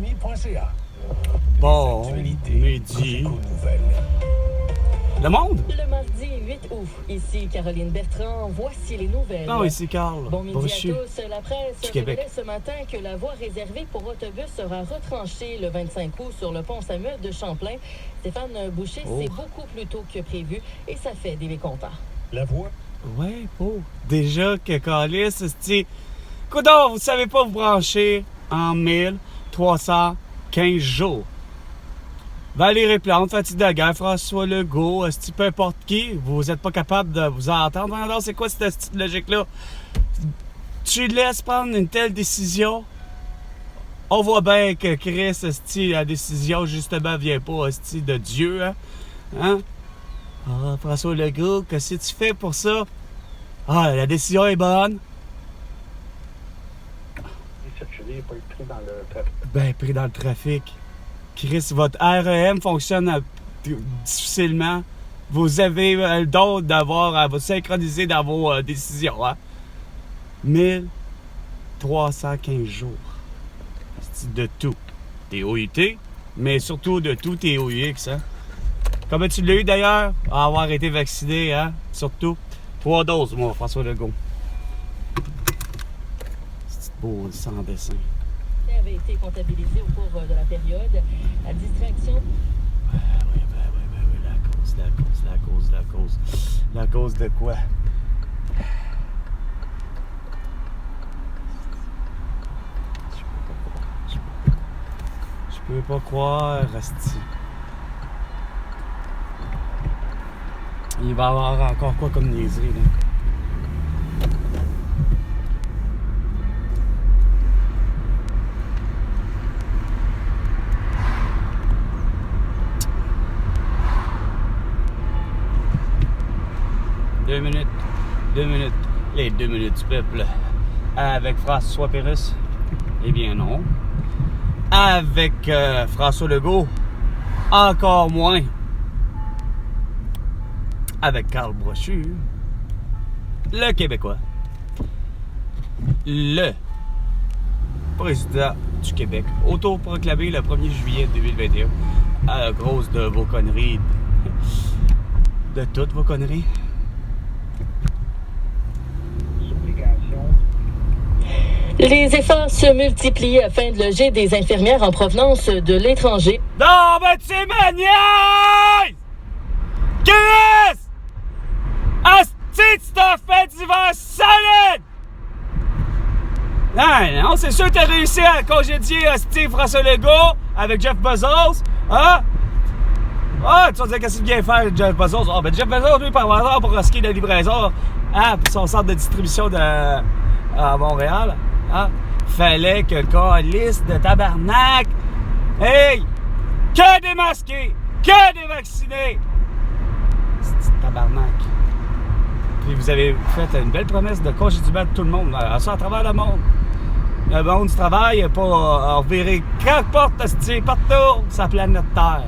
Économie.ca. Bon, midi. Le monde? Le mardi 8 août, ici Caroline Bertrand, voici les nouvelles. Non, ici Carl. Bon midi Brochu. à tous. La presse révélait ce matin que la voie réservée pour autobus sera retranchée le 25 août sur le pont Samuel de Champlain. Stéphane Boucher, c'est beaucoup plus tôt que prévu et ça fait des mécontents. La voie. Ouais, oh. Déjà que Calis, c'est... Coudon, vous savez pas vous brancher en 1315 jours. Valérie Plante, Fatih Daguerre, François Legault, peu importe qui, vous êtes pas capable de vous entendre. Alors, c'est quoi cette petite logique-là? Tu laisses prendre une telle décision? On voit bien que Chris, la décision, justement, vient pas de Dieu, hein? Ah, François Legault, qu'est-ce que tu fais pour ça? Ah, la décision est bonne. Circuler, pas être pris dans le trafic. Ben, pris dans le trafic. Chris, votre REM fonctionne difficilement. Vous avez le don d'avoir à vous synchroniser dans vos décisions, hein? 1315 jours. C'est de tout. Tes OUT, mais surtout de tout tes OUX, hein? Comment tu l'as eu d'ailleurs? À avoir été vacciné, hein? Surtout. 3 doses, moi, François Legault. C'est beau, sans dessin. Avait été comptabilisé au cours de la période. La distraction. Oui, la cause de quoi? Je peux pas croire, Rasti. Il va y avoir encore quoi comme niaiserie, là? Deux minutes, les 2 minutes du peuple. Avec François Pérusse? Eh bien non. Avec François Legault? Encore moins. Avec Carl Brochu, le Québécois, le président du Québec, autoproclamé le 1er juillet 2021, à cause de vos conneries, de toutes vos conneries. Les efforts se multiplient afin de loger des infirmières en provenance de l'étranger. Non, mais c'est ma niaise! Chris! Asti, tu t'en fais d'hiver solide! Non, c'est sûr que t'as réussi à congédier Asti François Legault avec Jeff Bezos, hein? Ah, tu vas dire qu'est-ce qu'il vient faire Jeff Bezos? Ah, ben Jeff Bezos, lui, par hasard, pour risquer la livraison, hein, pour son centre de distribution à Montréal, hein? Fallait que calice de tabarnak! Hey! Que des masqués! Que des vaccinés! C'est tabarnak. Puis vous avez fait une belle promesse de congédiement de tout le monde, ça à travers le monde. Le monde du travail n'est pas reviré quelque porte partout sur la planète Terre.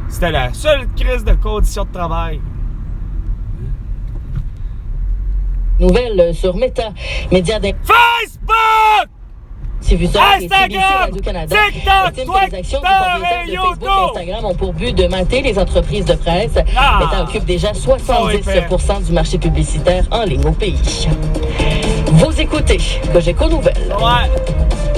C'était la seule crise de conditions de travail. Nouvelle sur Meta, média Facebook! diffuseur et CBC Instagram, Radio-Canada TikTok, estime que les actions du Twitter propriétaire et de Facebook et YouTube. Instagram ont pour but de mater les entreprises de presse. Meta occupe déjà 70% du marché publicitaire en ligne au pays. Vous écoutez Cogeco Nouvelles. Ouais.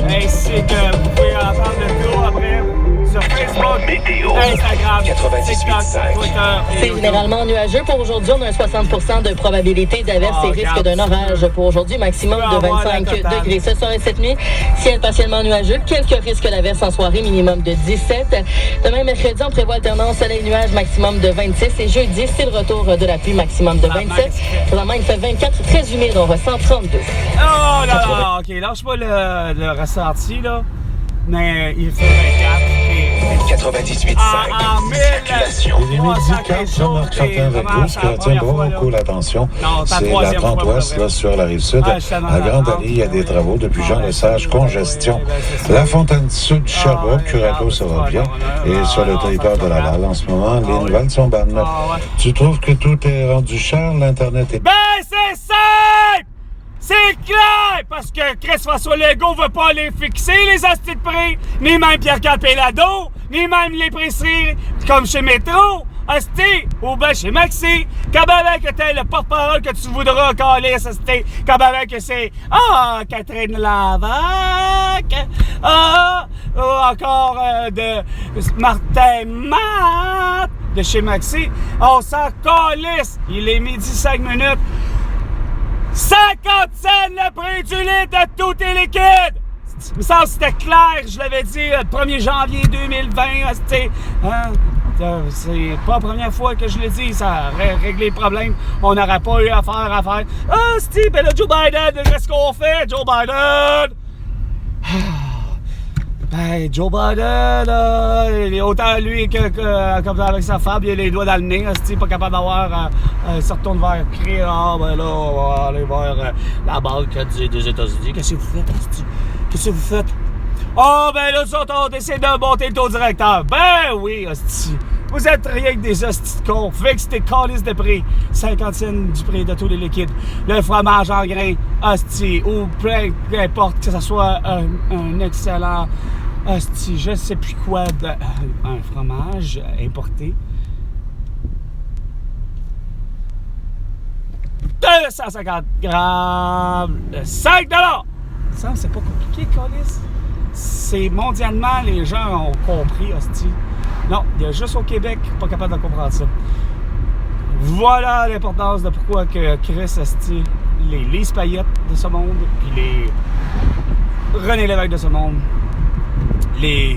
Ainsi que vous pouvez entendre le tour après sur Facebook, Météo. Instagram, 98.5. TikTok, Twitter et C'est YouTube. généralement nuageux pour aujourd'hui. On a un 60% de probabilité d'averse et risque d'un orage pour aujourd'hui. Maximum de 25 degrés ce soir et cette nuit. Ciel partiellement nuageux. Quelques risques d'averse en soirée. Minimum de 17. Demain, mercredi, on prévoit alternance soleil-nuage. Maximum de 26. Et jeudi, c'est le retour de la pluie. Maximum de 27. Présentement, il fait 24. Très humide. On ressent 32. Oh là là, ok, lâche pas le ressenti là. Mais il fait 24. 98.5. Circulation. Il est midi 4, Jean-Marc Martin avec vous. Ce qui retient beaucoup l'attention, c'est la 30 ouest là, sur la rive sud. À Grande Allée, il y a des travaux depuis Jean-Lesage, congestion. La Fontaine Sud, Sherbrooke, Curaçao, ça va bien. Et sur le territoire de Laval, en ce moment, les nouvelles sont bonnes. Tu trouves que tout est rendu cher? L'Internet est... Ben c'est simple! C'est clair! Parce que François Legault veut pas les fixer, les hosties de prix, ni même Pierre-Carl Péladeau, ni même les prix comme chez Métro, hostie, ou ben chez Maxi, comme avec que t'es le porte-parole que tu voudras caler, hostie, comme avec que c'est Catherine Lavac, ou encore de Martin Matt de chez Maxi, on s'en calisse, il est midi 5 minutes. 50 cents le prix du litre de tout est liquide! Il me semble que c'était clair, je l'avais dit le 1er janvier 2020. C'est pas la première fois que je le dis, ça aurait réglé le problème. On n'aurait pas eu affaire à faire. Steve, ben là, Joe Biden, qu'est-ce qu'on fait, Joe Biden? Ben, Joe Biden, autant lui que comme avec sa femme, il a les doigts dans le nez, pas capable d'avoir, se retourne vers crier, ben là, on va aller voir la banque des États-Unis. Qu'est-ce que vous faites, asti? Qu'est-ce que vous faites? Ben là, on essaie de monter le taux directeur. Ben oui, asti. Vous êtes rien que des hosties de cons. Fixe tes calices de prix. 50 cents du prix de tous les liquides. Le fromage en grains, hostie, ou peu importe que ce soit un excellent hostie, je sais plus quoi, un fromage importé. 250 grammes de 5 $. Ça, c'est pas compliqué, calice. C'est mondialement, les gens ont compris, hostie. Non, il y a juste au Québec pas capable de comprendre ça. Voilà l'importance de pourquoi que Chris, hostie, les Lise Payette de ce monde, puis les René Lévesque de ce monde, je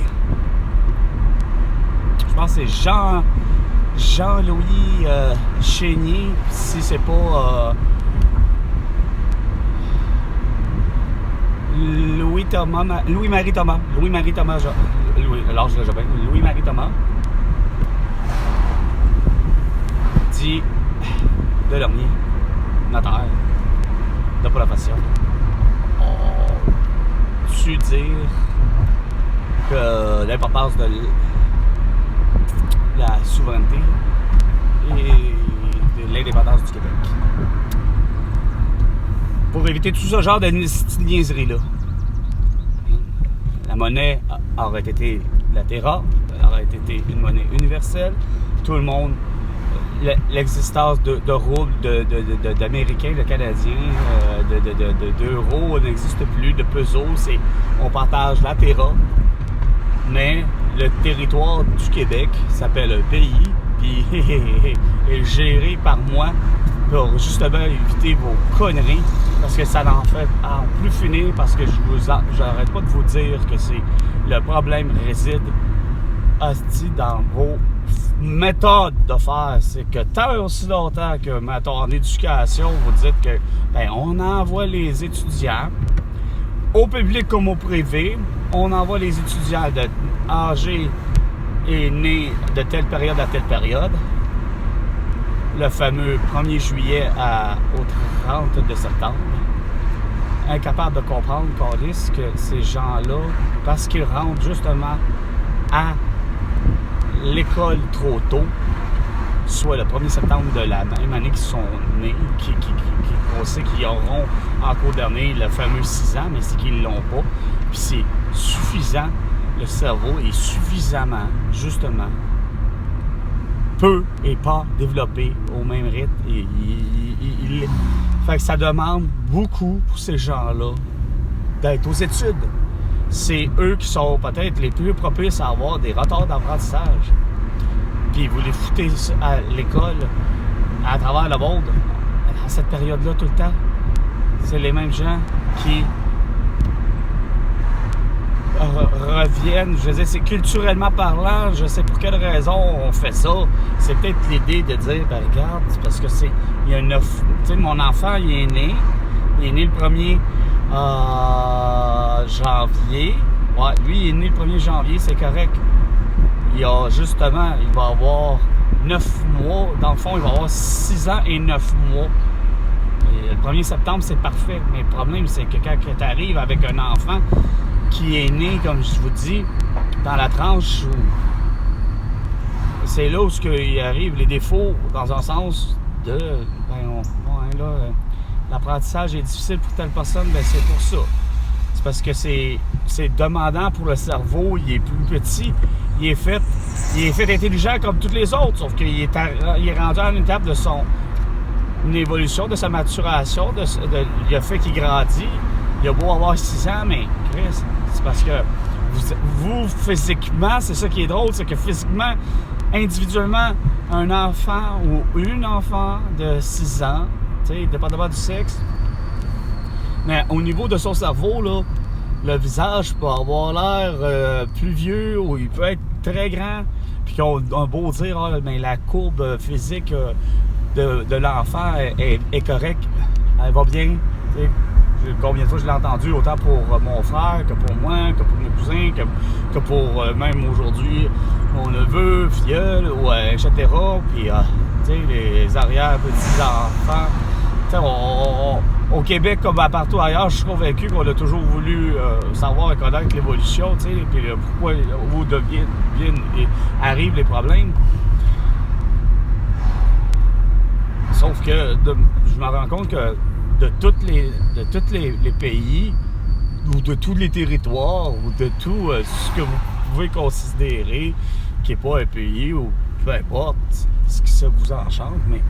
pense que c'est Jean-Louis Chénier, si c'est pas Louis-Marie Thomas, Louis-Marie Thomas, dit Delormier, notaire, d'approbation. Tu dire que l'importance de la souveraineté et de l'indépendance du Québec. Pour éviter tout ce genre de niaiserie-là. La monnaie aurait été la Terra, aurait été une monnaie universelle. Tout le monde, l'existence de roubles, d'Américains, de Canadiens, d'euros n'existe plus, de pesos. On partage la Terra, mais le territoire du Québec s'appelle un pays, puis est géré par moi pour justement éviter vos conneries, parce que ça n'en fait en plus finir, parce que j'arrête pas de vous dire que le problème réside hostie dans vos méthodes de faire. C'est que tant aussi longtemps que, mettons, en éducation, vous dites que on envoie les étudiants au public comme au privé, on envoie les étudiants âgés et nés de telle période à telle période. Le fameux 1er juillet au 30 de septembre. Incapable de comprendre, Carlis, que ces gens-là, parce qu'ils rentrent justement à l'école trop tôt, soit le 1er septembre de la même année qu'ils sont nés, on sait qu'ils auront en cours d'année le fameux 6 ans, mais c'est qu'ils ne l'ont pas. Puis c'est suffisant, le cerveau est suffisamment, justement, peu et pas développé au même rythme. Fait que ça demande beaucoup pour ces gens-là d'être aux études. C'est eux qui sont peut-être les plus propices à avoir des retards d'apprentissage. Puis vous les foutez à l'école, à travers le monde, à cette période-là tout le temps. C'est les mêmes gens qui reviennent, je veux dire, c'est culturellement parlant, je sais pour quelle raison on fait ça. C'est peut-être l'idée de dire, regarde, c'est parce que il y a 9, tu sais, mon enfant, il est né le 1er janvier. Ouais, lui, il est né le 1er janvier, c'est correct. Il va avoir 9 mois, dans le fond, il va avoir 6 ans et 9 mois. Et le 1er septembre, c'est parfait. Mais le problème, c'est que quand tu arrives avec un enfant qui est né, comme je vous dis, dans la tranche où c'est là où il arrive les défauts, dans un sens de l'apprentissage est difficile pour telle personne, ben c'est pour ça. C'est parce que c'est demandant pour le cerveau, il est plus petit, il est fait intelligent comme tous les autres, sauf qu'il est rendu à une étape de une évolution, de sa maturation, il a fait qu'il grandit. Il a beau avoir 6 ans, mais Chris, c'est parce que vous, physiquement, c'est ça qui est drôle, c'est que physiquement, individuellement, un enfant ou une enfant de 6 ans, tu sais, dépendamment du sexe, mais au niveau de son cerveau, là, le visage peut avoir l'air plus vieux ou il peut être très grand, puis qu'on a beau dire, mais la courbe physique de l'enfant est correcte, elle va bien, tu sais. Combien de fois je l'ai entendu, autant pour mon frère que pour moi, que pour mes cousins, que pour même aujourd'hui mon neveu, filleul, etc. Puis, tu sais, les arrière-petits-enfants. Tu sais, au Québec, comme partout ailleurs, je suis convaincu qu'on a toujours voulu savoir et connaître l'évolution, tu sais, puis pourquoi où arrivent les problèmes. Sauf que je me rends compte que de tous les pays ou de tous les territoires ou de tout ce que vous pouvez considérer qui n'est pas un pays ou peu importe ce qui ça vous enchante, mais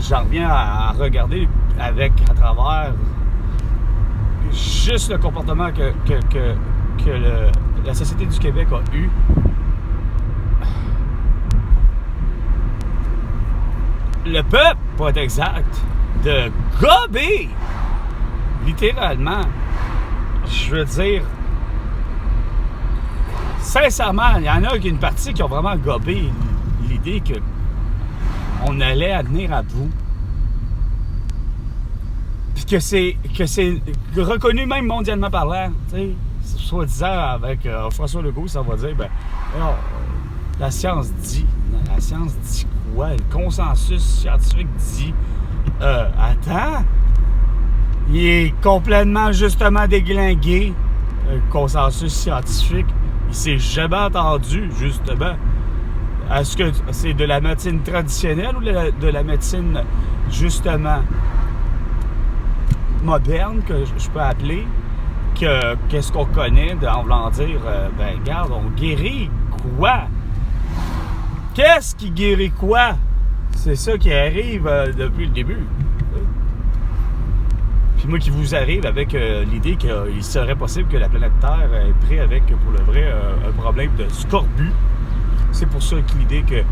j'en reviens à regarder à travers juste le comportement que la société du Québec a eu. Le peuple, pour être exact, de gober, littéralement, je veux dire, sincèrement, il y en a une partie qui ont vraiment gobé l'idée qu'on allait advenir à bout. Puis que c'est reconnu même mondialement parlant, tu sais, soi-disant avec François Legault, ça va dire, ben, alors, la science dit quoi? Le consensus scientifique dit, attends, il est complètement justement déglingué, le consensus scientifique. Il s'est jamais entendu, justement. Est-ce que c'est de la médecine traditionnelle ou de la médecine, justement, moderne, que je peux appeler, qu'est-ce qu'on connaît, en voulant dire, ben, regarde, on guérit quoi? Qu'est-ce qui guérit quoi? C'est ça qui arrive depuis le début. Puis moi qui vous arrive avec l'idée qu'il serait possible que la planète Terre est prise avec, pour le vrai, un problème de scorbut. C'est pour ça que l'idée que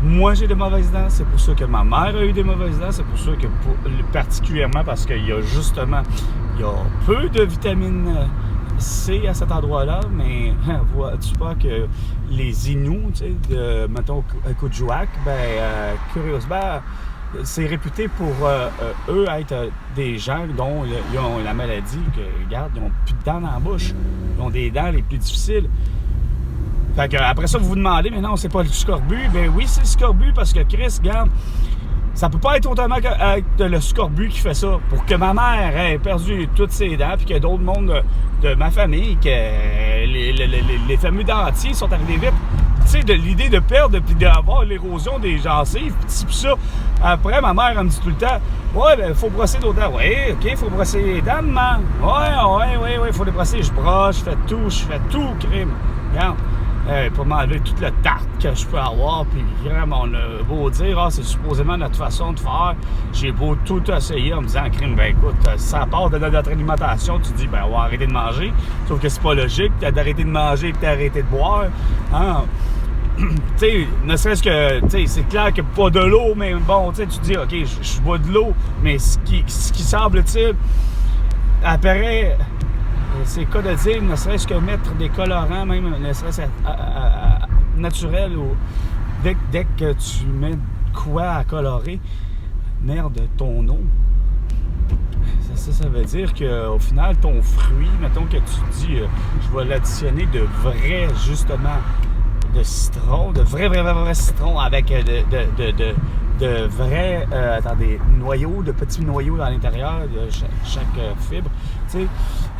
moi j'ai des mauvaises dents, c'est pour ça que ma mère a eu des mauvaises dents, c'est pour ça que particulièrement parce qu'il y a justement peu de vitamine C à cet endroit-là, mais vois-tu pas que les Inuits, tu sais, mettons Kuujjuaq, ben curieusement, c'est réputé pour eux être des gens dont ils ont la maladie, que regarde, ils n'ont plus de dents dans la bouche, ils ont des dents les plus difficiles. Fait que après ça, vous vous demandez, mais non, c'est pas le scorbut. Ben oui, c'est le scorbut parce que Chris, regarde, ça peut pas être autrement que le scorbut qui fait ça. Pour que ma mère ait perdu toutes ses dents, puis que d'autres mondes de ma famille, que les fameux dentiers sont arrivés vite. Tu sais, de l'idée de perdre, puis d'avoir l'érosion des gencives, puis ça. Après, ma mère, elle me dit tout le temps, ouais, ben, faut brosser nos dents. Ouais, ok, faut brosser les dents, maman. Ouais, faut les brosser. Je brosse, je fais tout, crime. Regarde. Pour m'enlever toute le tarte que je peux avoir, puis vraiment, on a beau dire, c'est supposément notre façon de faire. J'ai beau tout essayer en me disant, crime, ben écoute, ça part de notre alimentation, tu dis, ben on va arrêter de manger. Sauf que c'est pas logique, t'as d'arrêter de manger et t'as arrêté de boire. Hein? Tu sais, ne serait-ce que, tu sais, c'est clair que pas de l'eau, mais bon, tu sais, tu dis, ok, je bois de l'eau, mais ce qui semble-t-il apparaît. C'est le cas de dire, ne serait-ce que mettre des colorants, même ne serait-ce naturel, ou dès que tu mets quoi à colorer, merde, ton eau. Ça veut dire qu'au final, ton fruit, mettons que tu dis, je vais l'additionner de vrai, justement, de citron, de vrai citron avec de vrais noyaux, de petits noyaux à l'intérieur de chaque fibre. Tu sais,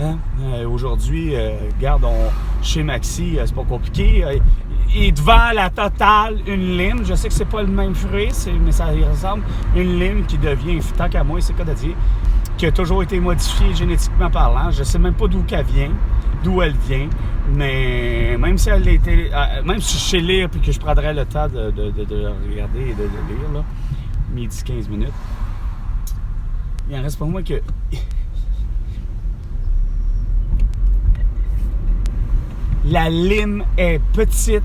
hein? Aujourd'hui, regarde, chez Maxi, c'est pas compliqué. Et devant la totale, une lime, je sais que c'est pas le même fruit, mais ça y ressemble, une lime qui devient, tant qu'à moi, c'est le cas de dire, qui a toujours été modifiée génétiquement parlant. Je sais même pas d'où elle vient, mais même si elle était, même si je sais lire puis que je prendrais le temps de regarder et de lire, là, midi 15 minutes, il en reste pour moi que la lime est petite,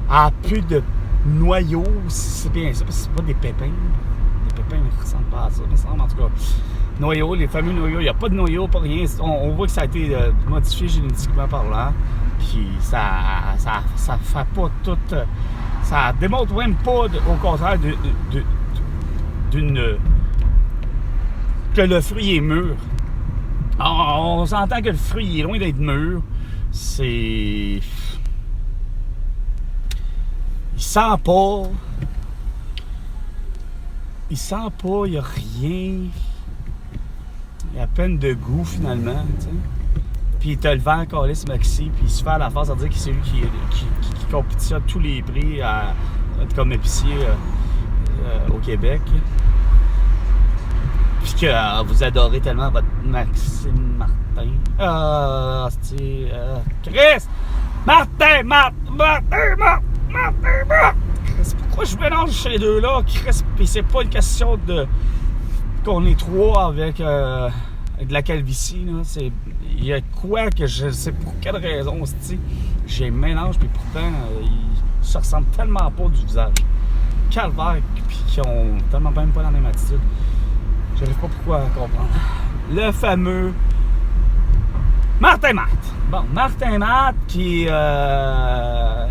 a plus de noyaux, c'est bien ça, parce que c'est pas des pépins. Les pépins ne ressemblent pas à ça, mais ça ressemble en tout cas. Noyaux, les fameux noyaux, il n'y a pas de noyaux, pas rien. On voit que ça a été modifié génétiquement parlant, puis ça fait pas tout. Ça démontre même pas, au contraire, que le fruit est mûr. On s'entend que le fruit est loin d'être mûr. Il sent pas. Il n'y a rien. Il y a à peine de goût finalement. T'sais. Puis il te le vend Calice Maxi, puis il se fait à la face à dire que c'est lui qui compétitionne tous les prix comme épicier au Québec. Puis que vous adorez tellement votre Maxime Martin. Chris! Martin! C'est pourquoi je mélange ces deux-là, Chris? Puis c'est pas une question qu'on est trois avec de la calvitie, là. Il y a quoi que je sais pour quelle raison, j'ai mélange, puis pourtant, ils se ressemblent tellement pas du visage. Calvaire, puis qui ont tellement même pas la même attitude. Je n'arrive pas pourquoi à comprendre. Le fameux Martin Matt. Bon, Martin Matt qui a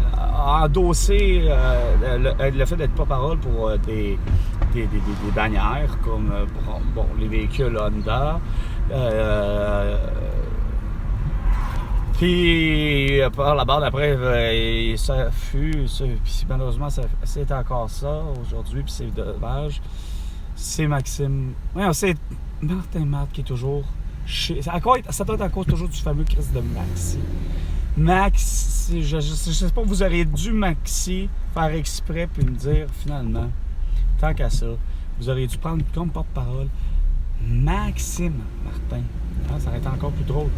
endossé le fait d'être porte-parole pour des bannières comme les véhicules Honda. Puis par la barre d'après, ça fut, puis malheureusement c'est encore ça aujourd'hui, puis c'est dommage. C'est Maxime. Oui, c'est Martin Matt qui est toujours chez. Ça doit être à cause toujours du fameux Chris de Maxi. Maxi, je sais pas, vous auriez dû Maxi faire exprès puis me dire finalement, tant qu'à ça, vous auriez dû prendre comme porte-parole Maxime Martin. Ah, ça aurait été encore plus drôle.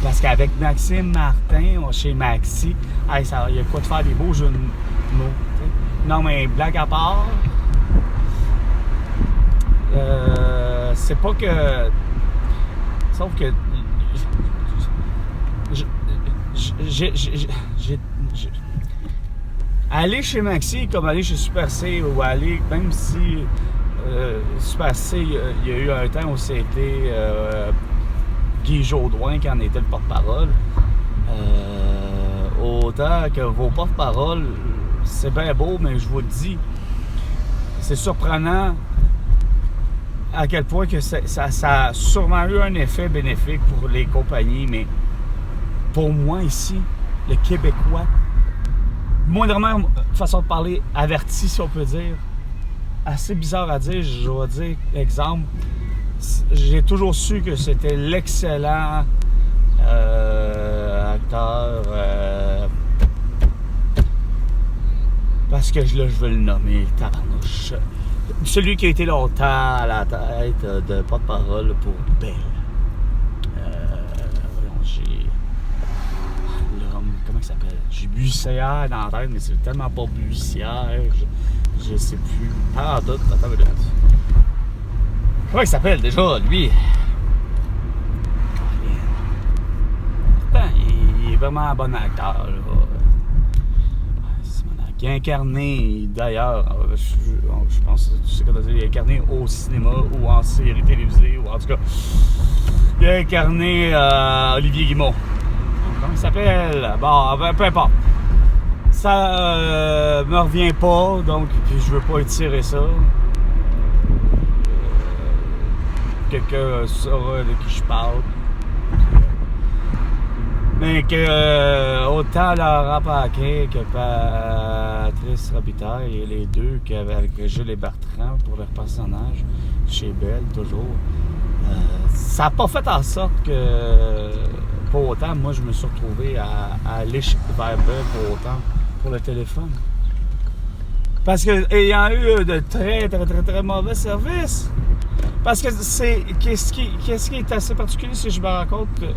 Parce qu'avec Maxime Martin, chez Maxi, il y a quoi de faire des beaux jeux de mots. T'sais. Non, mais blague à part. C'est pas que. Sauf que. Aller chez Maxi comme aller chez Super C ou aller, même si Super C, il y a eu un temps où c'était Guy Jodoin qui en était le porte-parole. Autant que vos porte-paroles, c'est bien beau, mais je vous le dis, c'est surprenant à quel point que ça a sûrement eu un effet bénéfique pour les compagnies, mais pour moi ici, le Québécois, moindrement façon de parler, averti si on peut dire, assez bizarre à dire, je dois dire, exemple, j'ai toujours su que c'était l'excellent acteur, parce que là je veux le nommer, tabarnouche. Celui qui a été longtemps à la tête de porte-parole pour Bell. J'ai. Comment il s'appelle? J'ai Bussière dans la tête, mais c'est tellement pas Bussière. Je sais plus. Ah, tout. Attends, comment il s'appelle déjà, lui? Il est vraiment un bon acteur, là. Qui a incarné, d'ailleurs, je pense que tu sais quoi dire, il a incarné au cinéma ou en série télévisée, ou en tout cas, il a incarné Olivier Guimond. Comment il s'appelle? Bon, peu importe. Ça me revient pas, donc puis je veux pas étirer ça. Quelqu'un saura de qui je parle. Mais que autant Laurent Paquin que Patrice Robitaille, les deux, qu'avec Gilles et Bertrand pour leur personnage, chez Belle, toujours, ça n'a pas fait en sorte que, pour autant, moi, je me suis retrouvé à aller vers Belle pour autant, pour le téléphone. Parce que ayant eu de très mauvais services. Parce que qu'est-ce qui est assez particulier, c'est que je me rends compte que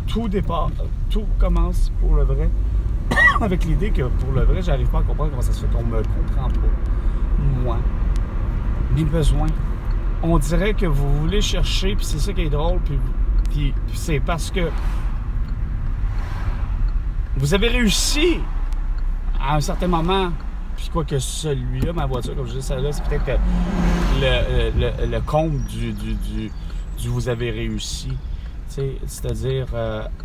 tout commence pour le vrai, avec l'idée que pour le vrai, j'arrive pas à comprendre comment ça se fait qu'on me comprend pas. Moi. Mes besoins. On dirait que vous voulez chercher, puis c'est ça qui est drôle, puis c'est parce que vous avez réussi à un certain moment. Puis quoi que celui-là, ma voiture, comme je dis, celle-là, c'est peut-être le comble du vous avez réussi. C'est-à-dire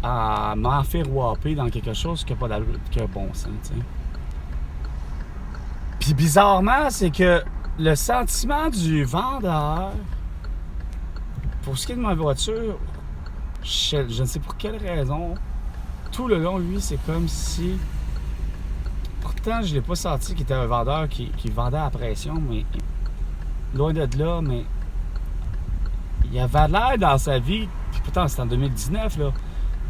à m'en faire whopper dans quelque chose qui n'a pas d'allure, qui a bon sens. T'sais. Puis bizarrement, c'est que le sentiment du vendeur, pour ce qui est de ma voiture, je ne sais pour quelle raison, tout le long, lui, c'est comme si... Pourtant, je ne l'ai pas senti qu'il était un vendeur qui vendait à pression, mais loin de là, mais il avait l'air dans sa vie, puis pourtant c'était en 2019, là,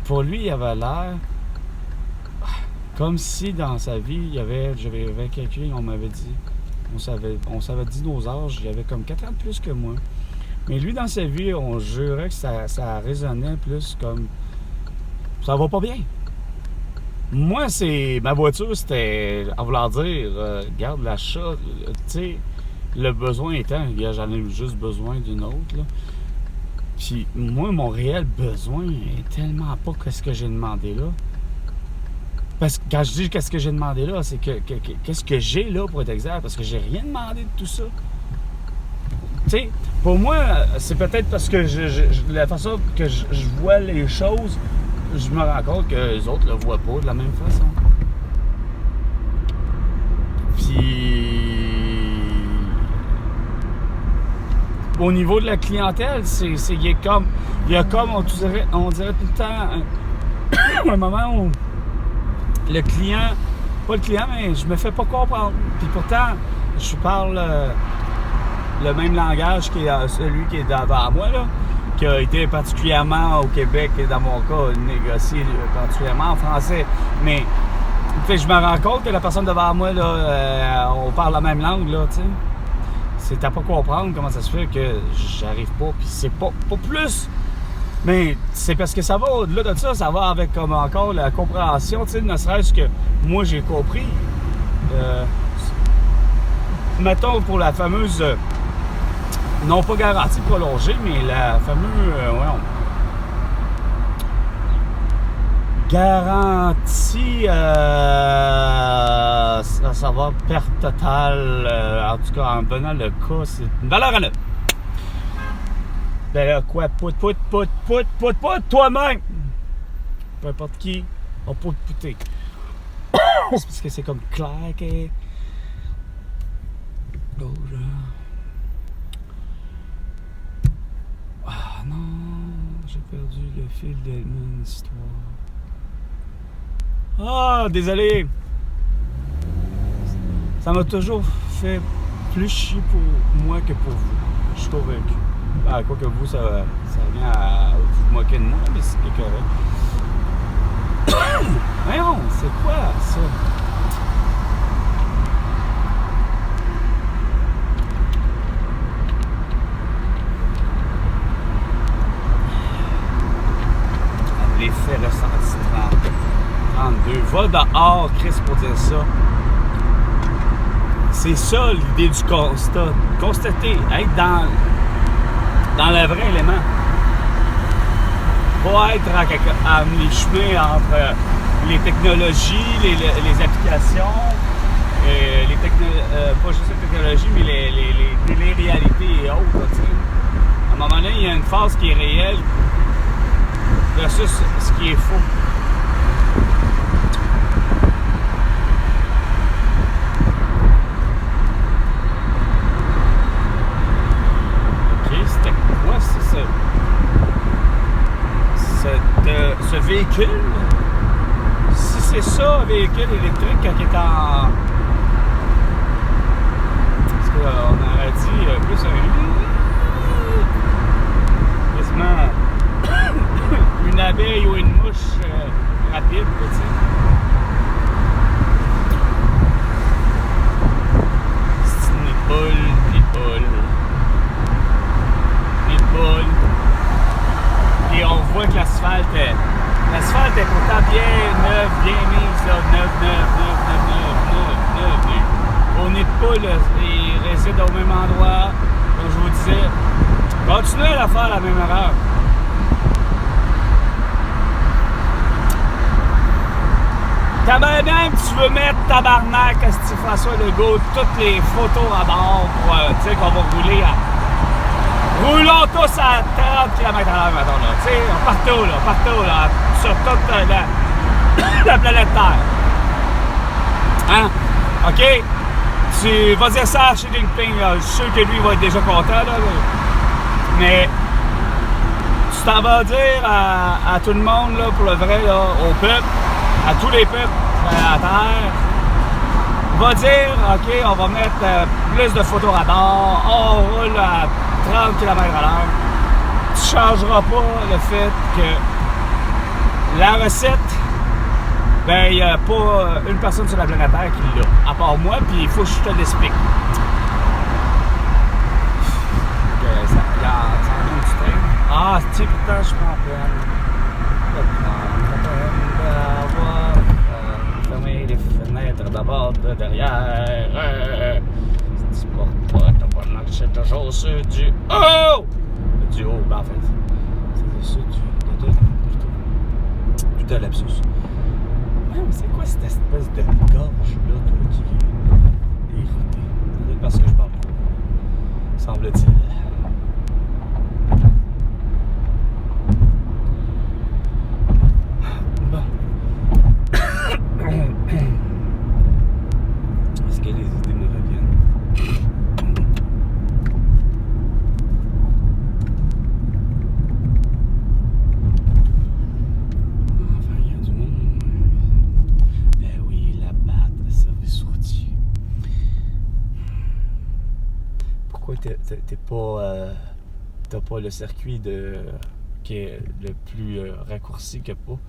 pour lui, il avait l'air comme si dans sa vie, j'avais calculé, on m'avait dit, on s'avait dit nos âges, il avait comme 4 ans de plus que moi. Mais lui, dans sa vie, on jurait que ça résonnait plus comme, ça va pas bien. Moi, ma voiture, c'était, à vouloir dire, garde l'achat, tu sais, le besoin étant, j'en ai juste besoin d'une autre, là. Puis moi, mon réel besoin est tellement pas qu'est-ce que j'ai demandé là. Parce que quand je dis qu'est-ce que j'ai demandé là, c'est qu'est-ce que j'ai là, pour être exact, parce que j'ai rien demandé de tout ça. Tu sais, pour moi, c'est peut-être parce que la façon que je vois les choses, je me rends compte que les autres le voient pas de la même façon. Puis, au niveau de la clientèle, il y a comme, on dirait tout le temps, un moment où le client, pas le client, mais je me fais pas comprendre. Puis pourtant, je parle le même langage que celui qui est devant moi, là, qui a été particulièrement au Québec, et dans mon cas, négocié particulièrement en français. Mais je me rends compte que la personne devant moi, là, on parle la même langue, là, tu sais. C'est à pas comprendre comment ça se fait que j'arrive pas, puis c'est pas plus. Mais c'est parce que ça va au-delà de ça, ça va avec comme encore la compréhension, tu sais, ne serait-ce que moi j'ai compris. Mettons pour la fameuse, non pas garantie prolongée, mais la fameuse, garantie, ça va perte totale, en tout cas en venant le cas, c'est une valeur à neuf. Ben là, quoi, pout, toi-même! Peu importe qui, on peut te pouter. C'est parce que c'est comme clair que... Oh, là. Ah non, j'ai perdu le fil de mon histoire. Ah, désolé! Ça m'a toujours fait plus chier pour moi que pour vous. Je suis convaincu. Ah, quoi que vous, ça vient à vous moquer de moi, mais c'est correct. Voyons, c'est quoi ça? L'effet ressenti 32. Va dehors, Chris, pour dire ça. C'est ça l'idée du constat. Constater, être dans le vrai élément. Pas être à mi-chemin entre les technologies, les applications, pas juste les technologies, mais les télé-réalités et autres. T'sais. À un moment donné, il y a une phase qui est réelle versus ce qui est faux. Ce véhicule ça, véhicule électrique, quand il est en... Parce qu'on aurait dit plus un... quasiment une abeille ou une mouche rapide, tu sais. C'est une boule, des boules. Des boules. Et on voit que l'asphalte est pourtant bien neuf, bien mise, là, neuf. Au nid de poule, il réside au même endroit, comme je vous disais. Continuez à faire la même erreur. Même tu veux mettre tabarnak à Steve François Legault toutes les photos à bord pour, tu sais, qu'on va rouler à... Roulons tous à 30 km/h, maintenant, là. Tu sais, partout, là, sur toute la planète Terre. Hein? OK? Tu vas dire ça à Xi Jinping, là. Je suis sûr que lui, il va être déjà content, là. Mais tu t'en vas dire à tout le monde, là, pour le vrai, là, au peuple, à tous les peuples de la Terre, va dire, OK, on va mettre plus de photos à bord, on roule à 30 km/h. Tu ne changeras pas le fait que la recette, ben, il n'y a pas une personne sur la planète Terre qui l'a, à part moi, puis il faut que je te l'explique. Ah, tu sais, pourtant, je prends peine. Fermer les fenêtres d'abord, de derrière. Si tu portes pas, t'as pas marché toujours sur du haut! Du haut, ben en fait. C'est dessus du putain, lapsus. Mais c'est quoi cette espèce de gorge-là, toi, qui est irritée? C'est parce que je parle trop. Semble-t-il. Est-ce que les idées me reviennent? Enfin, il y a du monde. Ben oui, la batte, le service routier. Pourquoi t'es pas... t'as pas le circuit qui est le plus raccourci que pas?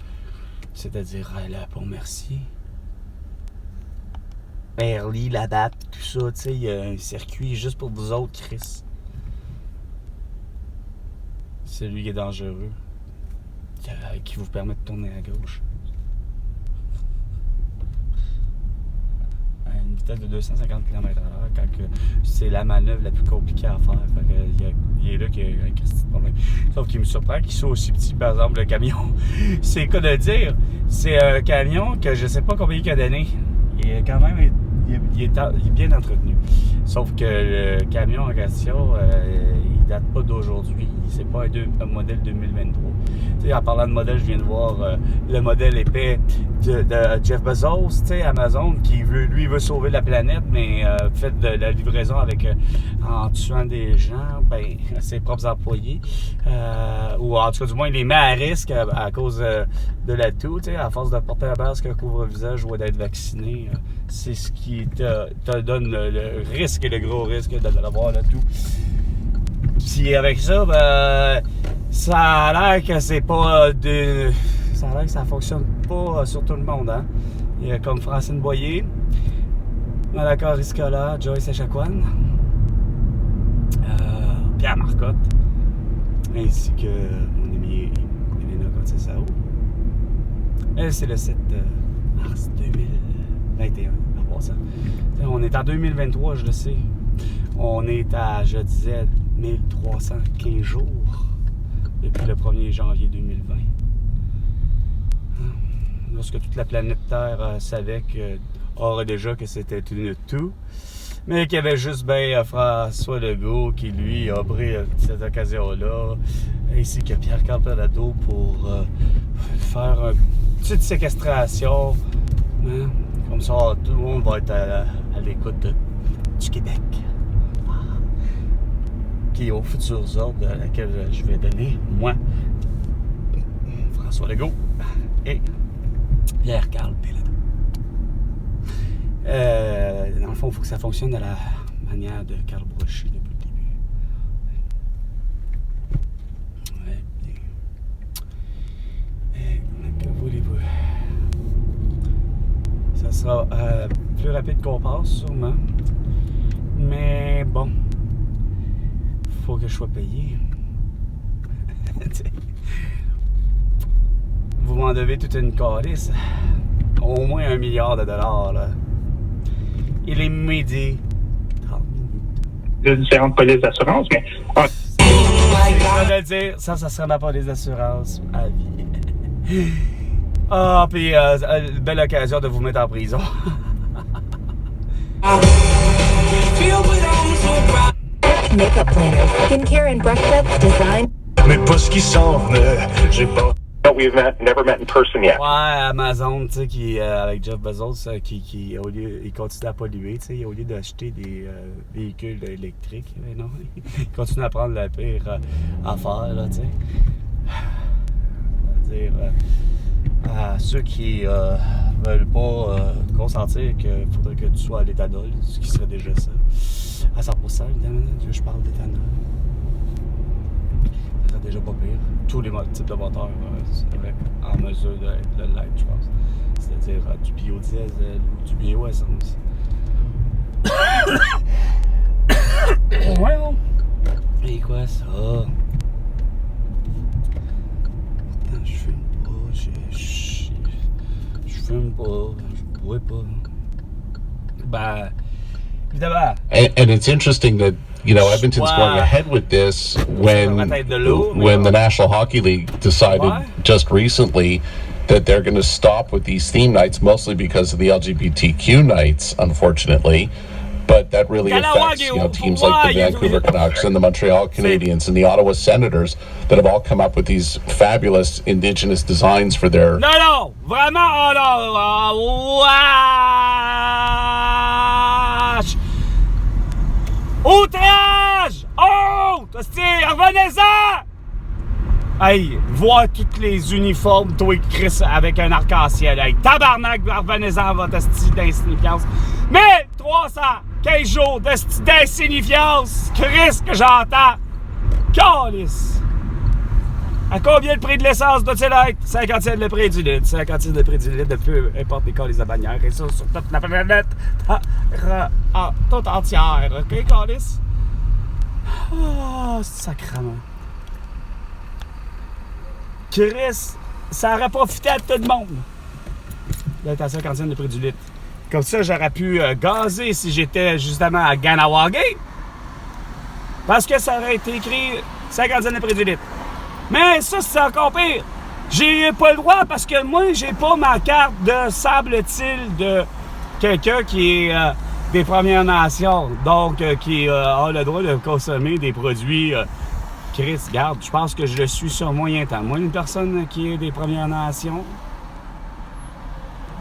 C'est-à-dire la Pont-Mercier, Perly, la Batte, tout ça, tu sais, il y a un circuit juste pour vous autres, Chris. Celui qui est dangereux, qui vous permet de tourner à gauche. À une vitesse de 250 km/h, quand c'est la manœuvre la plus compliquée à faire. Fait que il est là qu'il y a un petit problème. Sauf qu'il me surprend qu'il soit aussi petit, par exemple, le camion. C'est quoi de le dire? C'est un camion que je sais pas combien il a donné. Il est quand même il est bien entretenu. Sauf que le camion en question, il date pas d'aujourd'hui. C'est pas un modèle 2023. Tu sais, en parlant de modèle, je viens de voir le modèle épais de Jeff Bezos, tu sais, Amazon, qui veut sauver la planète, mais fait de la livraison en tuant des gens, ben, ses propres employés. Ou en tout cas, du moins, il les met à risque à cause de la toux, tu sais, à force de porter un masque, un couvre-visage ou d'être vacciné. C'est ce qui te donne le risque et le gros risque d'avoir la toux. Puis avec ça, ben, ça a l'air que c'est pas ça a l'air que ça fonctionne pas sur tout le monde, hein. Il y a comme Francine Boyer, Malaka Riscola, Joyce Echaquan, Pierre Marcotte, ainsi que mon ami Elena Contessao. Elle, c'est le 7 mars 2021, en passant. On est en 2023, je le sais. On est à, je disais, 1315 jours depuis le 1er janvier 2020. Lorsque toute la planète Terre savait déjà que c'était une toux, mais qu'il y avait juste François Legault qui, lui, a pris cette occasion-là, ainsi que Pierre-Carl Pelado pour faire une petite séquestration. Hein? Comme ça, tout le monde va être à l'écoute du Québec. Qui est aux futurs ordres à laquelle je vais donner, moi, François Legault et Pierre-Carl Pelado. Dans le fond, il faut que ça fonctionne de la manière de Carl Brochet depuis le début. Ouais, bien. Que voulez-vous? Ça sera plus rapide qu'on passe, sûrement. Mais bon, faut que je sois payé. Vous m'en devez toute une calice. Au moins $1 milliard, là. Il est midi. De différentes polices d'assurance, mais... Je vais le dire, ça serait ma police d'assurance à vie. Ah, puis belle occasion de vous mettre en prison. Makeup planners, skincare and breakfast design. Mais pas ce qui s'en venait, j'ai pas... We've never met in person yet. Ouais, Amazon, tu sais, qui avec Jeff Bezos, qui au lieu, il continue à polluer, tu sais, au lieu d'acheter des véhicules électriques, mais non, il continue à prendre la pire affaire, là, tu sais. C'est-à-dire, à ceux qui veulent pas consentir qu'il faudrait que tu sois à l'éthanol, ce qui serait déjà ça. À 100%, évidemment, je parle d'éthanol. Ça serait déjà pas pire. Tous les types de moteurs seraient en mesure de l'être, je pense. C'est-à-dire du biodiesel ou du bioessence. Ouais, non. Et quoi ça? Pourtant, je fume pas, je fume pas, je bois pas. Ben, évidemment. And it's interesting that, you know, Edmonton's going ahead with this when the National Hockey League decided just recently that they're going to stop with these theme nights, mostly because of the LGBTQ nights, unfortunately. But that really affects, you know, teams like the Vancouver Canucks and the Montreal Canadiens and the Ottawa Senators that have all come up with these fabulous Indigenous designs for their... Non, vraiment, oh non, wesh! Outrage! Oh! Revenez-en! Hey, voir tous les uniformes, toi, Chris, avec un arc-en-ciel. Hey, tabarnak, revenez-en à votre style d'insignifiance. 1315 jours de style d'insignifiance, Chris, que j'entends. Calice! À combien le prix de l'essence doit-il être? 50 cents le prix du litre. 50 cents le prix du litre de peu importe les calices de bannière. Et ça, sur toute la planète toute entière. OK, calice? Oh, sacrement. Chris, ça aurait profité à tout le monde d'être à 50 cents le prix du litre. Comme ça, j'aurais pu gazer si j'étais justement à Ganawagé. Parce que ça aurait été écrit 50 cents le prix du litre. Mais ça, c'est encore pire. J'ai pas le droit parce que moi, j'ai pas ma carte de, semble-t-il, de quelqu'un qui est des Premières Nations. Donc, qui a le droit de consommer des produits. Chris, regarde, je pense que je le suis sur moyen temps. Moi, une personne qui est des Premières Nations,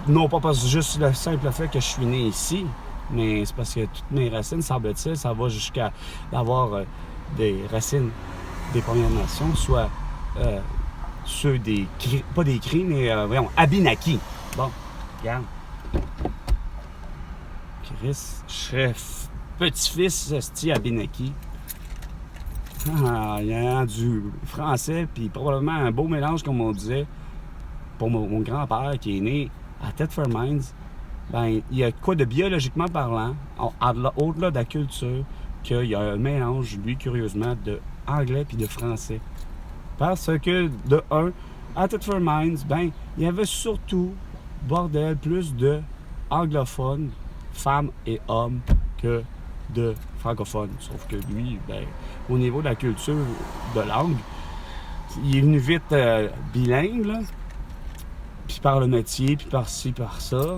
non pas parce que juste le simple fait que je suis né ici, mais c'est parce que toutes mes racines, semble-t-il, ça va jusqu'à avoir des racines des Premières Nations, soit ceux des Cris, pas des Cris, mais voyons, Abenaki. Bon, regarde. Chris, je serais petit-fils de Abenaki. Il y a du français, puis probablement un beau mélange, comme on disait, pour mon grand-père qui est né à Thetford Mines. Ben, il y a quoi de biologiquement parlant, au-delà de la culture, qu'il y a un mélange, lui, curieusement, de anglais puis de français. Parce que, de un, à Thetford Mines, ben, il y avait surtout, bordel, plus de anglophones, femmes et hommes, que de francophones. Sauf que lui, ben, au niveau de la culture de langue, il est venu vite bilingue, là. Puis par le métier, puis par ci, par ça.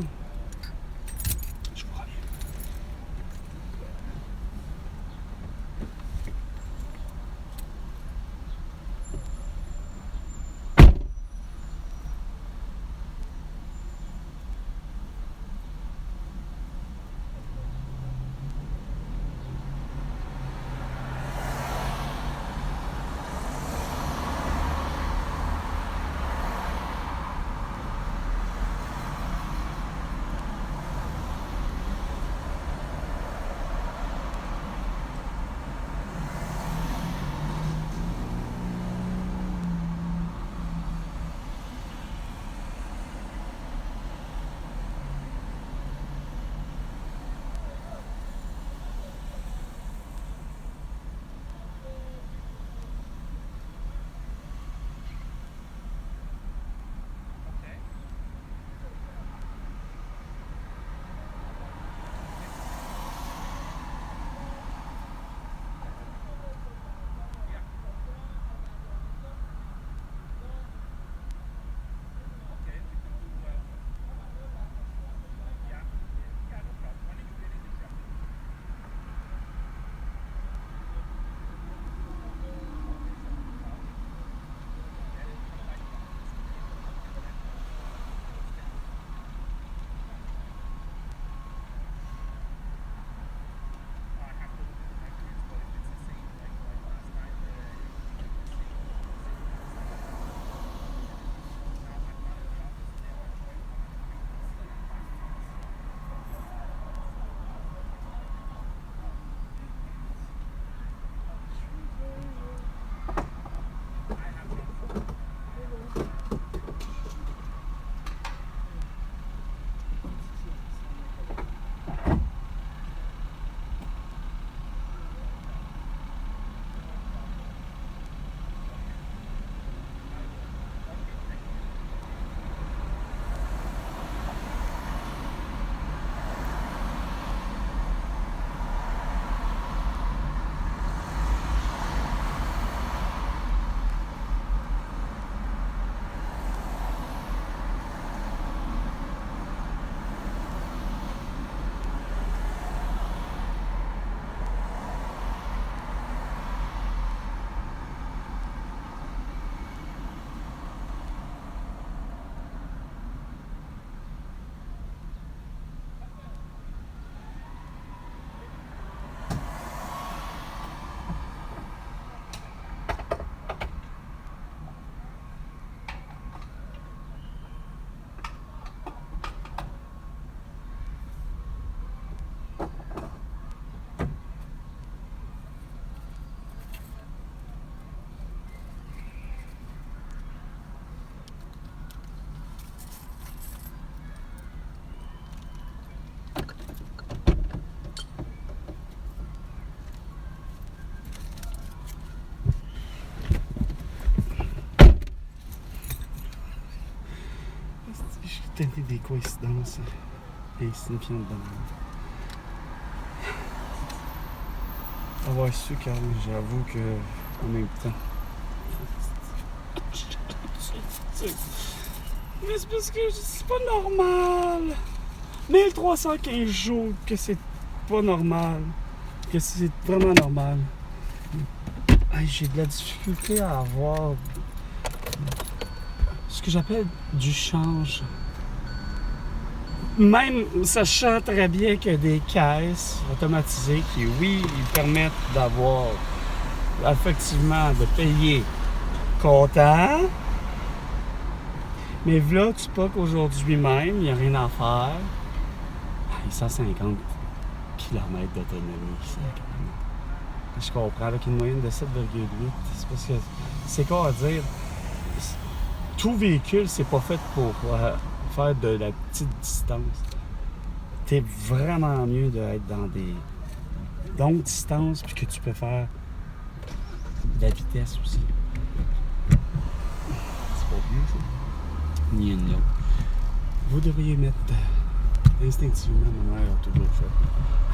tenter des coïncidences insignifiantes de même. Avoir su, car j'avoue que en même temps. Mais c'est parce que c'est pas normal. 1315 jours que c'est pas normal. Que c'est vraiment normal. Hey, j'ai de la difficulté à avoir ce que j'appelle du change. Même sachant très bien que des caisses automatisées qui, oui, ils permettent d'avoir effectivement de payer comptant. Mais là, tu pas qu'aujourd'hui même, il n'y a rien à faire. 150 km d'autonomie, ça, quand même. Je comprends, avec une moyenne de 7,8. C'est parce que, c'est quoi à dire? Tout véhicule, c'est pas fait pour faire de la petite distance. T'es vraiment mieux d'être dans des longues distances, puis que tu peux faire de la vitesse aussi. C'est pas bien, ça? Ni une ni l'autre. Vous devriez mettre instinctivement, ma mère a toujours fait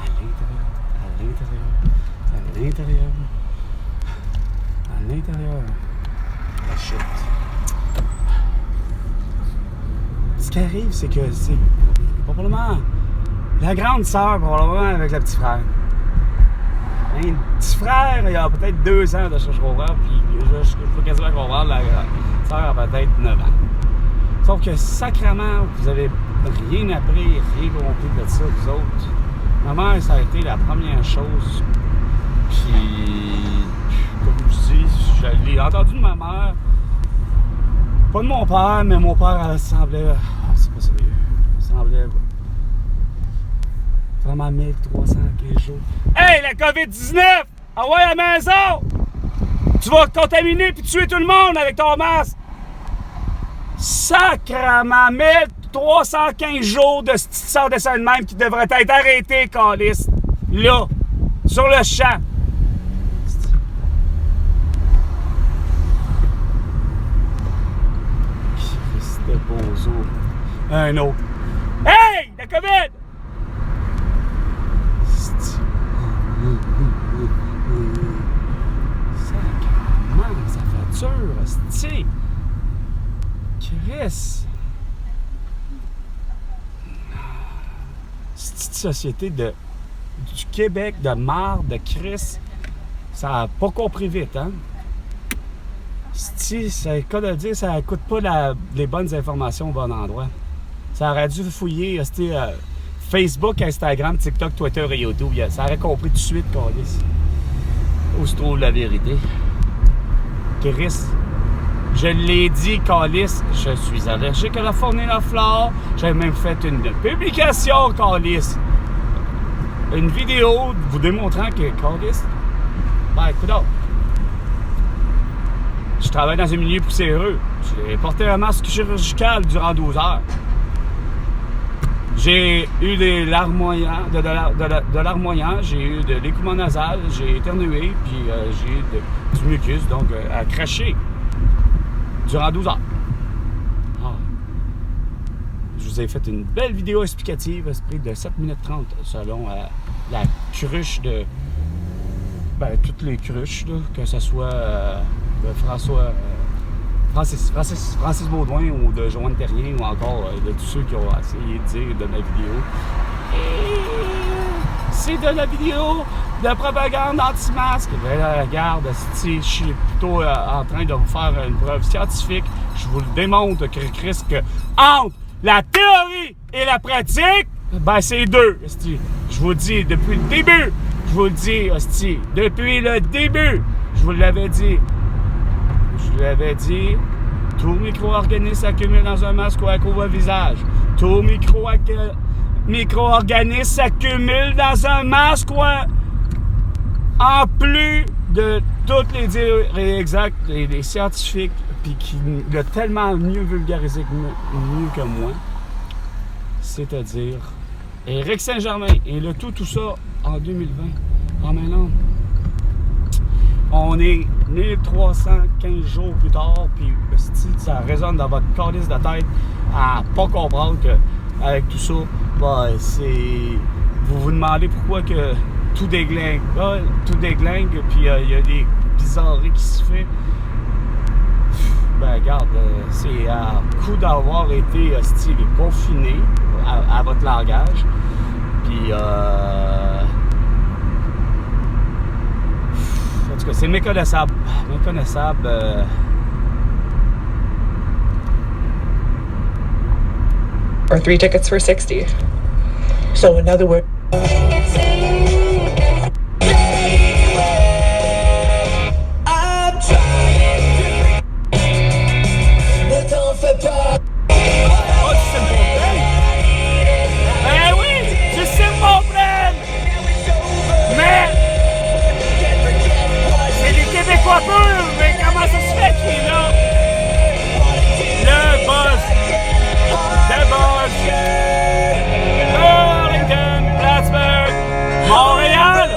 à l'intérieur, à l'intérieur, à l'intérieur, à l'intérieur. La shit. Ce qui arrive, c'est que c'est probablement la grande sœur, probablement avec le petit frère. Un petit frère, il y a peut-être 2 ans de ce que je comprends, puis je peux quasiment comprendre, la sœur a peut-être 9 ans. Sauf que sacrément, vous avez rien appris, rien compris de ça, vous autres. Ma mère, ça a été la première chose. Puis, comme je dis, je l'ai entendu de ma mère. Pas de mon père, mais mon père, elle semblait. C'est pas sérieux. Elle semblait. Vraiment 1315 jours. Hey, la COVID-19! Ah ouais, à la maison! Tu vas contaminer puis tuer tout le monde avec ton masque! Sacrement, 1315 jours de ce dessin de même qui devrait être arrêté, câlisse. Là, sur le champ. Christ de bozo. Un autre. Hey! La COVID! Sacrement, ça fait dur, hostie. Chris! Cette société du Québec de marde, de Chris, ça n'a pas compris vite, hein? C'est le cas de dire, ça coûte pas les bonnes informations au bon endroit. Ça aurait dû fouiller Facebook, Instagram, TikTok, Twitter et YouTube. Ça aurait compris tout de suite, câlisse. Où se trouve la vérité? Chris, je l'ai dit, câlisse, je suis allergique à la faune et la flore. J'ai même fait une publication, câlisse. Une vidéo vous démontrant que, câlisse, ben, écoute, je travaille dans un milieu poussiéreux. J'ai porté un masque chirurgical durant 12 heures. J'ai eu de larmoyant, j'ai eu de l'écoulement nasal, j'ai éternué, puis j'ai eu du mucus, donc à cracher durant 12 heures. Ah. Je vous ai fait une belle vidéo explicative, esprit de 7 minutes 30, selon la cruche de... Ben, toutes les cruches, là, que ce soit de Francis Baudouin ou de Joanne Terrien ou encore de tous ceux qui ont essayé de dire de ma vidéo. C'est de la vidéo de propagande anti-masque. Ben, regarde, je suis plutôt en train de vous faire une preuve scientifique. Je vous le démontre que entre la théorie et la pratique, ben c'est deux. Je vous le dis depuis le début. Je vous le dis, hostie, depuis le début. Je vous l'avais dit. Je l'avais dit, tout micro-organisme s'accumule dans un masque ou à couvre-visage. Tout micro-organisme s'accumule dans un masque ou en plus de toutes les théories exactes et les scientifiques, puis qui l'a tellement mieux vulgarisé mieux que moi, c'est-à-dire Éric Saint-Germain, et le tout ça en 2020. Ah, mais non. On est 1315 jours plus tard, puis ça résonne dans votre calice de tête à pas comprendre qu'avec tout ça, vous vous demandez pourquoi que tout déglingue. Tout déglingue, puis il y a des bizarreries qui se fait. Ben regarde, c'est à coup d'avoir été confiné à votre langage. Puis en tout cas, c'est méconnaissable. Méconnaissable. Or 3 tickets for 60. So in other words, mais comment ça se fait qu'il est là? Le boss. Burlington, Plattsburgh, Montréal.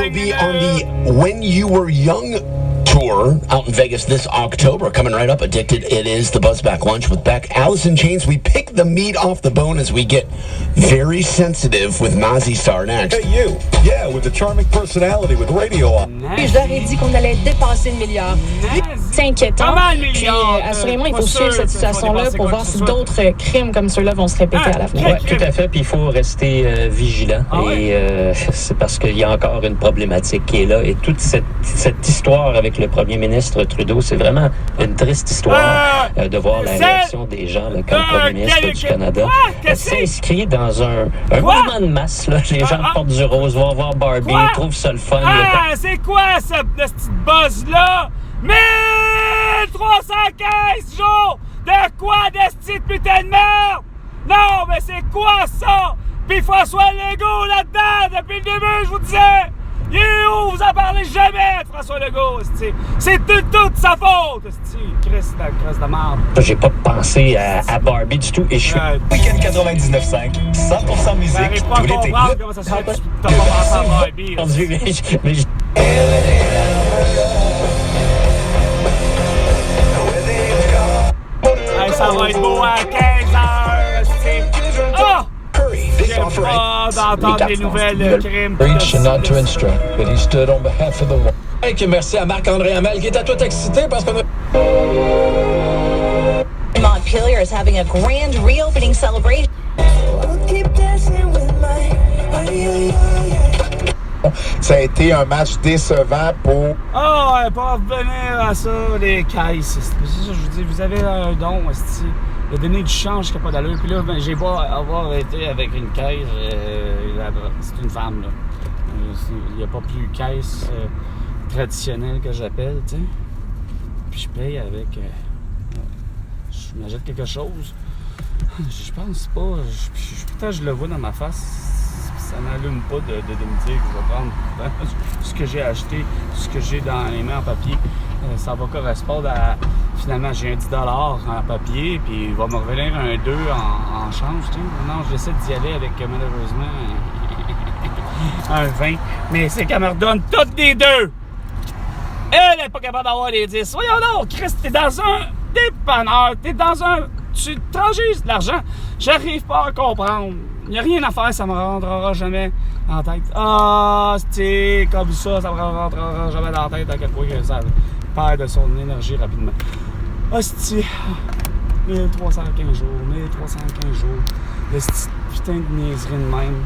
will be on the When You Were Young tour out in Vegas this October. Coming right up, Addicted. It is the Buzzback Lunch with Beck. Alice in Chains. We pick the meat off the bone as we get very sensitive with Mazzy Star next. Hey, you. Yeah, with the charming personality with radio on. Je leur ai dit qu'on allait dépasser le milliard. C'est inquiétant. Puis, assurément, il faut suivre cette situation-là pour voir si d'autres crimes comme ceux-là vont se répéter à l'avenir. Oui, tout à fait. Puis il faut rester vigilant. Et c'est parce qu'il y a encore une problématique qui est là. Et toute cette histoire avec le premier ministre Trudeau, c'est vraiment une triste histoire de voir la réaction des gens là, quand le premier ministre du Canada s'inscrit dans un mouvement de masse. Là. Les gens portent du rose, vont voir Barbie, trouvent ça le fun. C'est quoi ce petit buzz-là? 1315 jours! De quoi d'esti de putain de merde? Non, mais c'est quoi ça? Puis François Legault là-dedans, depuis le début, je vous disais! Il est où? Vous en parlez jamais de François Legault, esti. C'est toute sa faute, esti. Christ de merde. J'ai pas pensé à Barbie du tout et je suis... Week-end 99.5, 100% musique, tout l'été. Comment ça se fait que t'as pas pensé à Barbie? Ça va être beau à 15h, j'aime pas d'entendre des nouvelles crimes. Reach and not to instruct, but he stood on behalf of the world. Hey, merci à Marc-André Hamel qui est à tout excité parce qu'on a... Montpelier is having a grand reopening celebration. Ça a été un match décevant pour... Pour revenir à ça, les caisses. C'est ça, je vous dis, vous avez un don, esti. Il a donné du change qui n'a pas d'allure. Puis là, j'ai beau avoir été avec une caisse, c'est une femme, là. Il n'y a pas plus caisse traditionnelle que j'appelle, tu sais. Puis je paye avec... je m'achète quelque chose. Je pense pas. Peut-être je le vois dans ma face. ça n'allume pas de me dire que je vais prendre ce que j'ai acheté, ce que j'ai dans les mains en papier. Ça va correspondre à... Finalement, j'ai un 10$ en papier, puis il va me revenir un 2 en change. Tiens. Non, j'essaie d'y aller avec, malheureusement, un 20. Mais c'est qu'elle me redonne toutes les 2! Elle n'est pas capable d'avoir les 10. Voyons donc, Chris, t'es dans un dépanneur, t'es dans un... Tu transiges de l'argent. J'arrive pas à comprendre. Il n'y a rien à faire, ça me rentrera jamais en tête. Ah, c'est comme ça me rentrera jamais dans la tête à quel point que ça perd de son énergie rapidement. Hostie, 1315 jours, 1315 jours. De cette putain de niaiserie de même.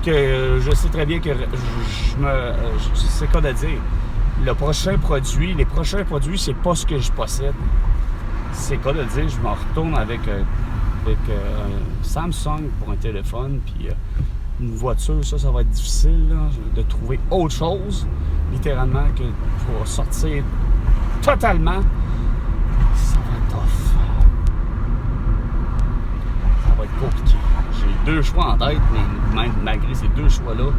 Que je sais très bien que je sais quoi de dire. Les prochains produits, c'est pas ce que je possède. C'est quoi de dire, je m'en retourne avec un Samsung pour un téléphone, puis une voiture, ça va être difficile là, de trouver autre chose, littéralement, que pour sortir totalement. Ça va être tough. Ça va être compliqué. J'ai 2 choix en tête, mais même malgré ces 2 choix-là,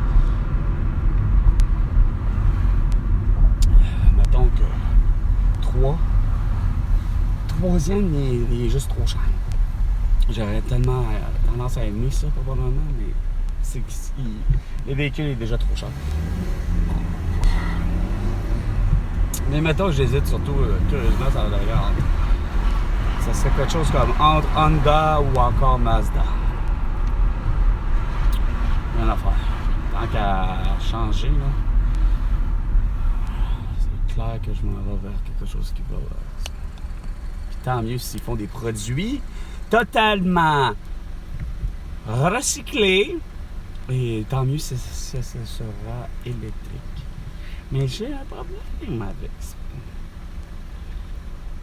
mettons que 3. Troisième, il est juste trop cher. J'aurais tellement tendance à aimer ça, probablement, mais c'est que le véhicule est déjà trop cher. Mais mettons, j'hésite surtout, curieusement, ça regarde. Ça serait quelque chose comme entre Honda ou encore Mazda. Rien à faire. Tant qu'à changer, là, c'est clair que je m'en vais vers quelque chose qui va... Tant mieux s'ils font des produits totalement recyclés. Et tant mieux si ça sera électrique. Mais j'ai un problème avec ça.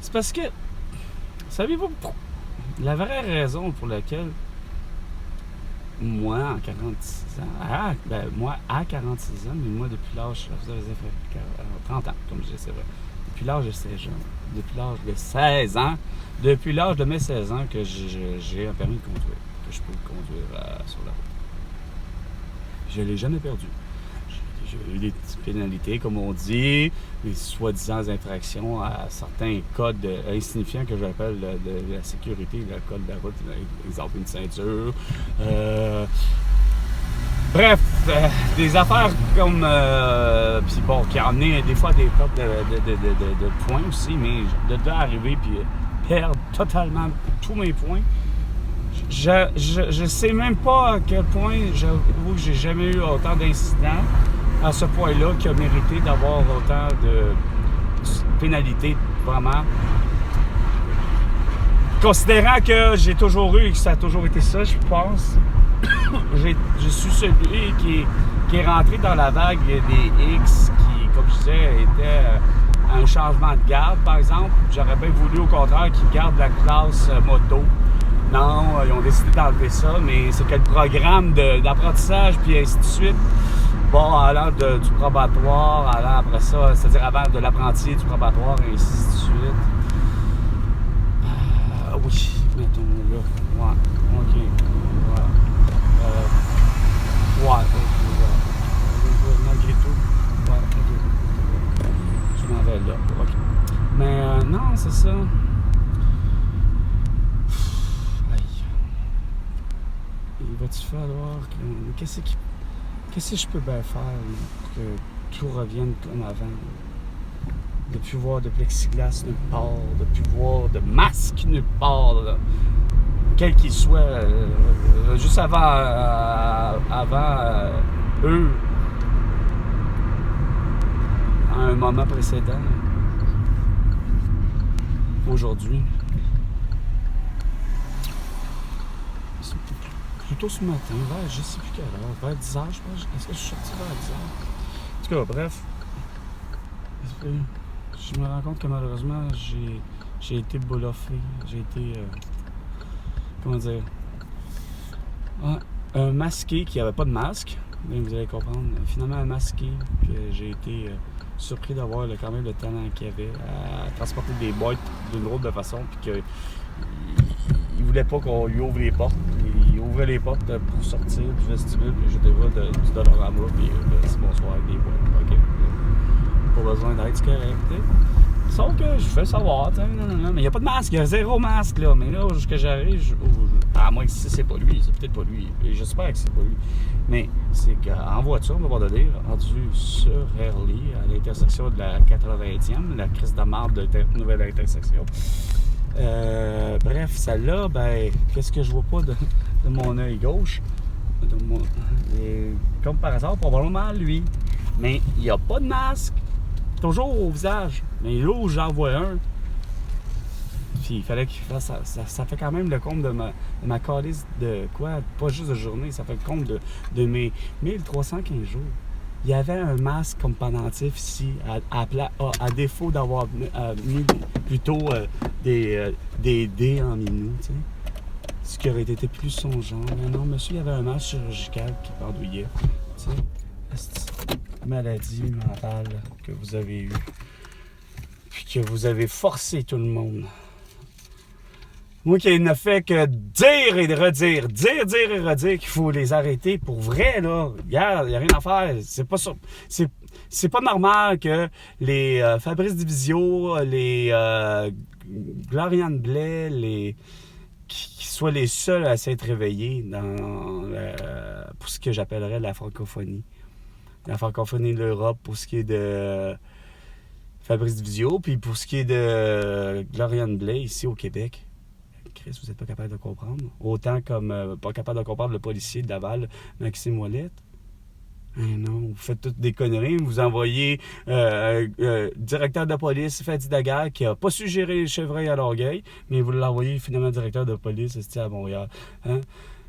C'est parce que, savez-vous, la vraie raison pour laquelle moi, en 46 ans, moi à 46 ans, mais moi depuis l'âge, ça fait 30 ans, comme je disais, c'est vrai. Depuis l'âge de 16 ans, depuis l'âge de mes 16 ans que j'ai un permis de conduire, que je peux conduire sur la route. Je ne l'ai jamais perdu. J'ai eu des petites pénalités, comme on dit, des soi-disant infractions à certains codes insignifiants que j'appelle de la sécurité, le code de la route, exemple une ceinture. Bref, des affaires comme... puis bon, qui a amené des fois des pertes de points aussi, mais de arriver puis perdre totalement tous mes points. Je sais même pas à quel point, j'avoue que j'ai jamais eu autant d'incidents à ce point-là qui a mérité d'avoir autant de pénalités, vraiment. Considérant que j'ai toujours eu et que ça a toujours été ça, je pense, je suis celui qui est rentré dans la vague des X qui, comme je disais, était un changement de garde, par exemple. J'aurais bien voulu, au contraire, qu'ils gardent la classe moto. Non, ils ont décidé d'enlever ça, mais c'est que le programme d'apprentissage, puis ainsi de suite, bon, allant du probatoire, allant après ça, c'est-à-dire avant de l'apprenti, du probatoire, et ainsi de suite. Oui, mettons là. Ouais, ok. Ouais, ok. Malgré tout. Ouais, ok. Je m'en vais là. Ok. Mais non, c'est ça. Il va-tu falloir que... Qu'est-ce que je peux bien faire pour que tout revienne comme avant? De plus voir de plexiglas nulle part, de plus voir de masque nulle part, quel qu'il soit. Juste avant eux, à un moment précédent, aujourd'hui. Plutôt ce matin, vers je sais plus quelle heure, vers 10h, je pense. Est-ce que je suis sorti vers 10h? En tout cas, bref. Je me rends compte que malheureusement, j'ai été bluffé. J'ai été. Comment dire? Un masqué qui n'avait pas de masque. Mais vous allez comprendre. Finalement, un masqué que j'ai été surpris d'avoir quand même le talent qu'il avait à transporter des boîtes d'une drôle de façon. Puis qu'il ne voulait pas qu'on lui ouvre les portes. Il ouvrait les portes pour sortir du vestibule, puis j'étais là du Dollarama, puis c'est bonsoir avec des boîtes. OK. Pas besoin d'être, c'est correct. Sauf que je fais savoir, mais il n'y a pas de masque, il y a 0 masque là. Mais là, jusqu'à j'arrive, à moins que si c'est pas lui, c'est peut-être pas lui. Et j'espère que c'est pas lui. Mais c'est qu'en voiture, on va voir de dire, rendu sur Hurley, à l'intersection de la 80e, la crise de marde de nouvelle intersection. Bref, celle-là, ben, qu'est-ce que je vois pas de mon œil gauche? Comme par hasard, probablement lui. Mais il n'y a pas de masque. Toujours au visage. Mais là où j'en vois un, puis il fallait qu'il fasse ça fait quand même le compte de ma calice de quoi? Pas juste de journée, ça fait le compte de mes 1315 jours. Il y avait un masque comme pendentif ici, à défaut d'avoir mis plutôt des dés en minou, tu sais. Ce qui aurait été plus son genre. Mais non, monsieur, il y avait un masque chirurgical qui pendouillait, tu sais. Maladie mentale que vous avez eue, puis que vous avez forcé tout le monde. Moi qui ne fait que dire et redire, dire et redire qu'il faut les arrêter pour vrai, là. Regarde, il n'y a rien à faire. C'est pas normal que les Fabrice Divisio, les Gloriane Blais, qui soient les seuls à s'être réveillés pour ce que j'appellerais la francophonie. La francophonie de l'Europe pour ce qui est de Fabrice Divisio, puis pour ce qui est de Gloriane Blais ici au Québec. Chris, vous n'êtes pas capable de comprendre. Autant comme pas capable de comprendre le policier de Laval, Maxime Ouellette. Non, vous faites toutes des conneries. Vous envoyez directeur de police, Fadi Daguerre, qui n'a pas su gérer les chevreuils à Longueuil, mais vous l'envoyez finalement directeur de police à Montréal. Hein?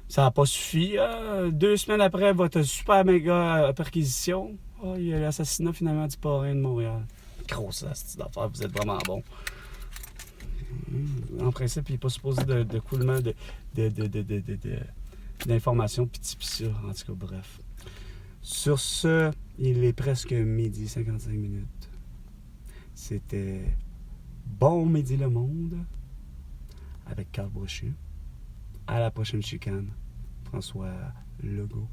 Ça n'a pas suffi. 2 semaines après votre super méga perquisition, il y a l'assassinat finalement du parrain de Montréal. Grosse astuce d'affaires, vous êtes vraiment bon. En principe, il n'est pas supposé de coulement d'informations, pis ça, en tout cas, bref. Sur ce, il est presque midi 55 minutes. C'était Bon Midi le Monde avec Carl Brochu. À la prochaine chicane, François Legault.